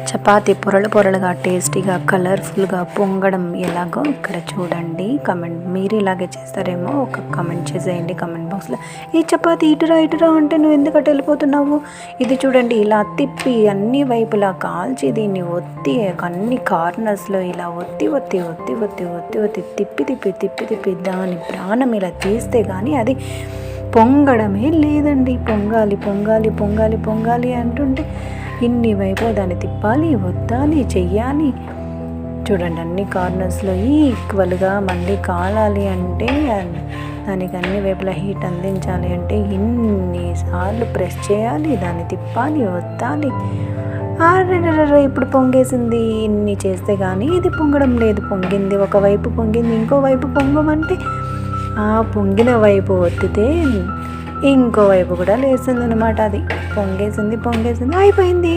చపాతీ పొరలు పొరలుగా టేస్టీగా కలర్ఫుల్గా పొంగడం ఎలాగో ఇక్కడ చూడండి. మీరు ఇలాగే చేస్తారేమో ఒక కమెంట్ చేసేయండి కమెంట్ బాక్స్లో. ఈ చపాతీ ఇటురా ఇటురా అంటే నువ్వు ఎందుకట్టు వెళ్ళిపోతున్నావు? ఇది చూడండి, ఇలా తిప్పి అన్ని వైపులా కాల్చి దీన్ని ఒత్తి అన్ని కార్నర్స్లో ఇలా ఒత్తి ఒత్తి ఒత్తి ఒత్తి ఒత్తి ఒత్తి తిప్పి తిప్పి తిప్పి తిప్పి దాని ప్రాణం ఇలా తీస్తే కానీ అది పొంగడమే లేదండి. పొంగాలి పొంగాలి పొంగాలి పొంగాలి అంటుంటే ఇన్ని వైపు దాన్ని తిప్పాలి, ఒత్తాలి, చెయ్యాలి. చూడండి, అన్ని కార్నర్స్లో ఈక్వల్గా మళ్ళీ కాలాలి అంటే దానికి అన్ని వైపులా హీట్ అందించాలి అంటే ఇన్నిసార్లు ప్రెస్ చేయాలి, దాన్ని తిప్పాలి, ఒత్తాలి. ఇప్పుడు పొంగేసింది. ఇన్ని చేస్తే కానీ ఇది పొంగడం లేదు. పొంగింది, ఒకవైపు పొంగింది, ఇంకోవైపు పొంగమంటే ఆ పొంగిన వైపు ఒత్తితే ఇంకోవైపు కూడా లేచింది అనమాట. అది పొంగేసింది, అయిపోయింది.